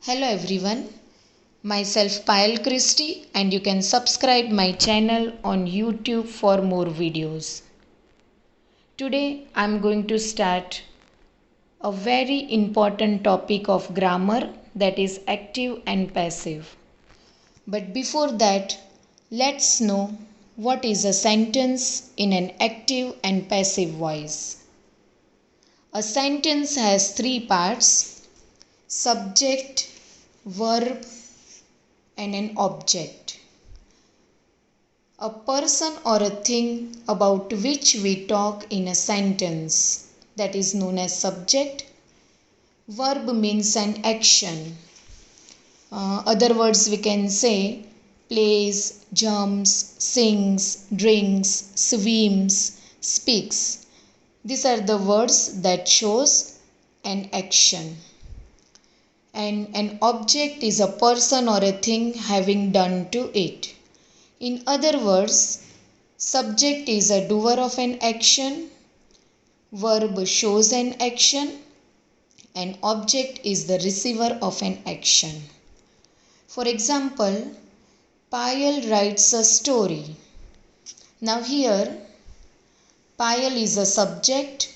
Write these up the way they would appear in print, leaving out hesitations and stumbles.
Hello everyone, myself Payal Christie and you can subscribe my channel on YouTube for more videos. Today I am going to start a very important topic of grammar, that is active and passive. But before that, let's know what is a sentence in an active and passive voice. A sentence has three parts: subject, verb and an object. A person or a thing about which we talk in a sentence, that is known as subject. Verb means an action. Other words we can say plays, jumps, sings, drinks, swims, speaks. These are the words that shows an action. And an object is a person or a thing having done to it. In other words, subject is a doer of an action, verb shows an action, and object is the receiver of an action. For example, Payal writes a story. Now here, Payal is a subject,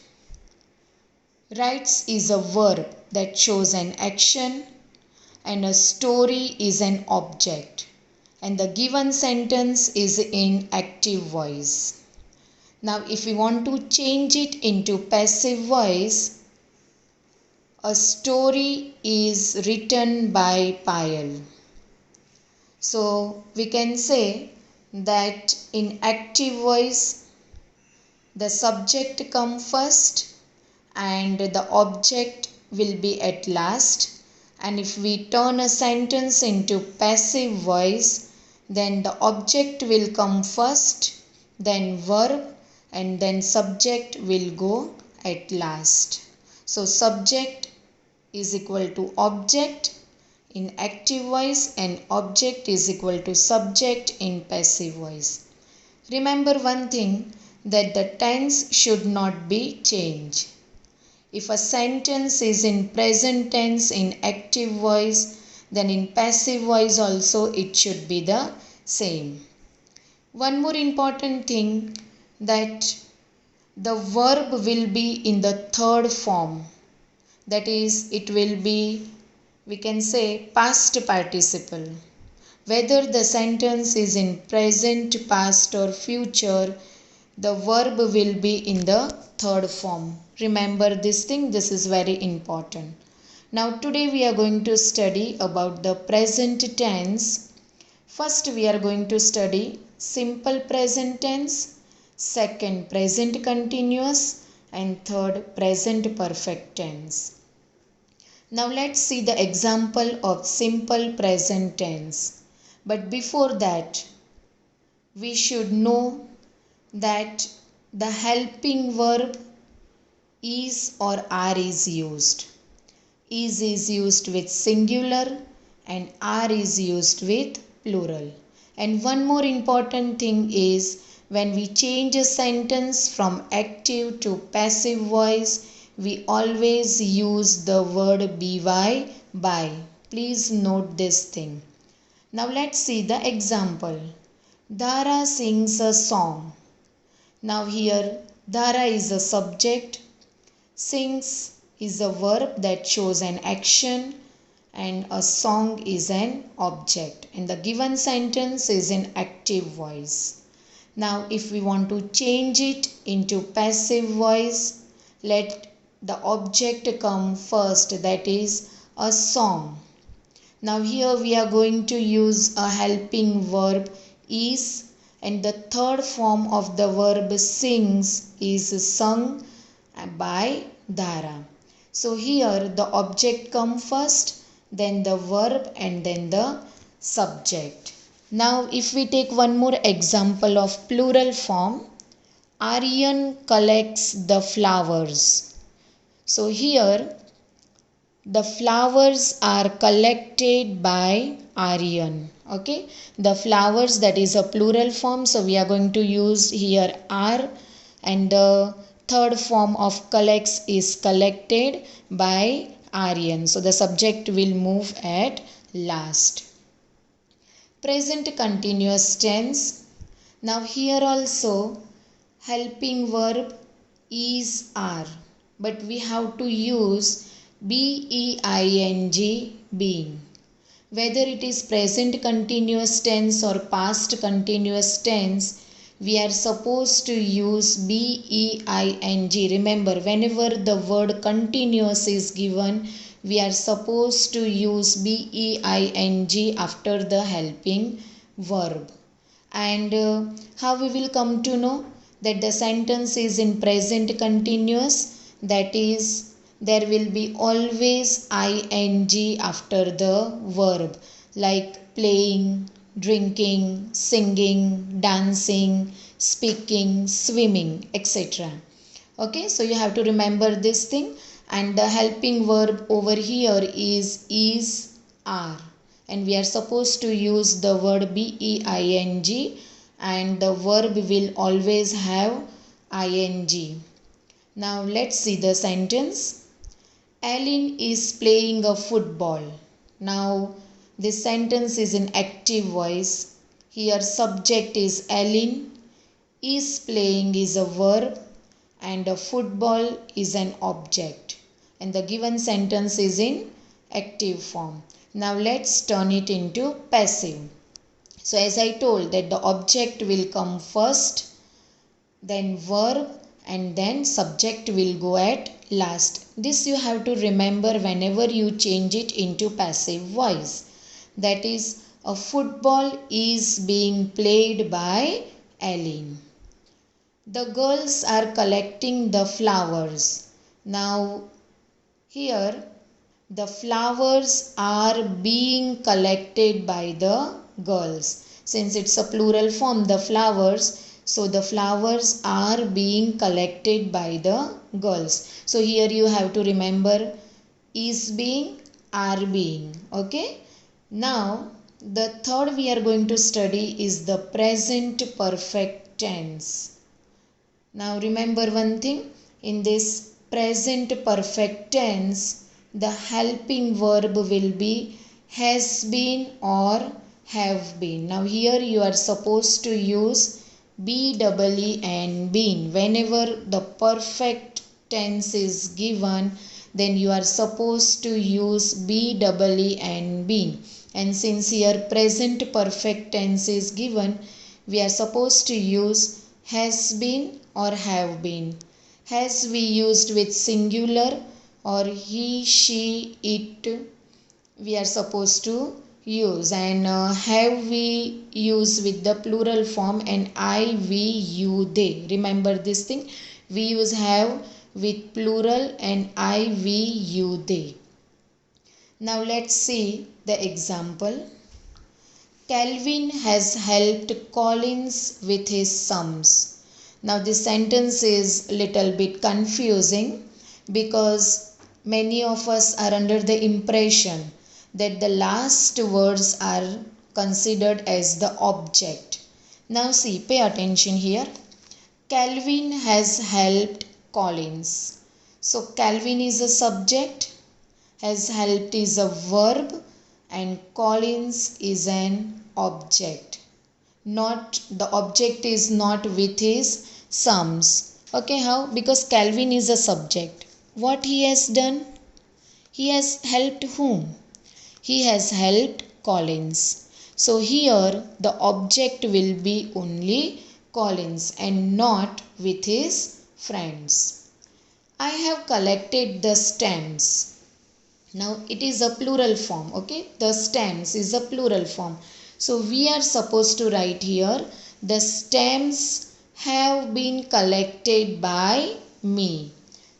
writes is a verb that shows an action, and a story is an object, and the given sentence is in active voice. Now if we want to change it into passive voice, a story is written by Payal. So we can say that in active voice the subject comes first and the object will be at last, and if we turn a sentence into passive voice, then the object will come first, then verb, and then subject will go at last. So subject is equal to object in active voice and object is equal to subject in passive voice. Remember one thing, that the tense should not be changed. If a sentence is in present tense in active voice, then in passive voice also it should be the same. One more important thing, that the verb will be in the third form. That is, it will be, we can say, past participle. Whether the sentence is in present, past or future, the verb will be in the third form. Remember this thing, this is very important. Now today we are going to study about the present tense. First we are going to study simple present tense, second present continuous, and third present perfect tense. Now let's see the example of simple present tense. But before that, we should know that the helping verb is or are is used. Is used with singular and are is used with plural. And one more important thing is, when we change a sentence from active to passive voice, we always use the word by. Please note this thing. Now let's see the example. Dhara sings a song. Now here Dhara is a subject, sings is a verb that shows an action, and a song is an object, and the given sentence is in active voice. Now if we want to change it into passive voice, let the object come first, that is a song. Now here we are going to use a helping verb is, and the third form of the verb sings is sung by Dhara. So here the object comes first, then the verb, and then the subject. Now if we take one more example of plural form, Aryan collects the flowers. So here the flowers are collected by Aryan. Okay, the flowers, that is a plural form, so we are going to use here are, and the third form of collects is collected by Aryan. So the subject will move at last. Present continuous tense. Now here also helping verb is are, but we have to use being, being. Whether it is present continuous tense or past continuous tense, we are supposed to use being. Remember, whenever the word continuous is given, we are supposed to use being after the helping verb. And how we will come to know that the sentence is in present continuous? That is, there will be always ing after the verb, like playing, drinking, singing, dancing, speaking, swimming, etc. Okay, so you have to remember this thing. And the helping verb over here is, are, and we are supposed to use the word being, and the verb will always have ing. Now let's see the sentence. Aline is playing a football. Now this sentence is in active voice. Here subject is Aline, is playing is a verb, and a football is an object. And the given sentence is in active form. Now let's turn it into passive. So as I told that the object will come first, then verb, and then subject will go at last. This you have to remember whenever you change it into passive voice. That is, a football is being played by Aline. The girls are collecting the flowers. Now here the flowers are being collected by the girls. Since it's a plural form, the flowers, so the flowers are being collected by the girls. So here you have to remember is being, are being. Okay. Now the third we are going to study is the present perfect tense. Now remember one thing, in this present perfect tense, the helping verb will be has been or have been. Now here you are supposed to use be and been. Whenever the perfect tense is given, then you are supposed to use be and been. And since here present perfect tense is given, we are supposed to use has been or have been. Has we used with singular, or he, she, it we are supposed to use, and have we use with the plural form, and I, we, you, they. Remember this thing, we use have with plural and I, we, you, they. Now let's see the example. Calvin has helped Collins with his sums. Now this sentence is little bit confusing because many of us are under the impression that the last words are considered as the object. Now see, pay attention here. Calvin has helped Collins. So Calvin is a subject, has helped is a verb, and Collins is an object. Not the object is not with his sums. Okay, how? Because Calvin is a subject. What he has done? He has helped whom? He has helped Collins. So here the object will be only Collins and not with his friends. I have collected the stamps. Now it is a plural form. Okay, the stamps is a plural form. So we are supposed to write here, the stamps have been collected by me.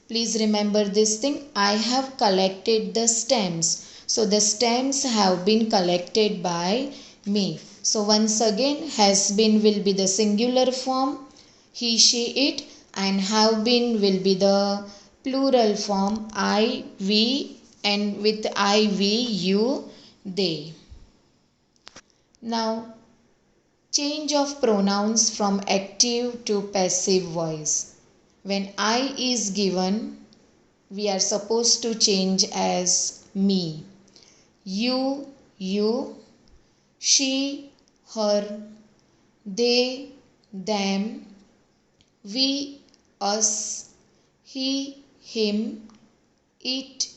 Please remember this thing, I have collected the stamps. So the stamps have been collected by me. So once again, has been will be the singular form, he, she, it, and have been will be the plural form, I, we, and with I, we, you, they. Now change of pronouns from active to passive voice. When I is given, we are supposed to change as me. You, she, her, they, them, we, us, he, him, it,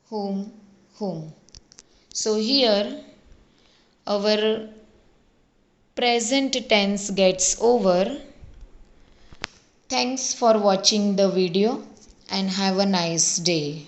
whom. So here our present tense gets over. Thanks for watching the video and have a nice day.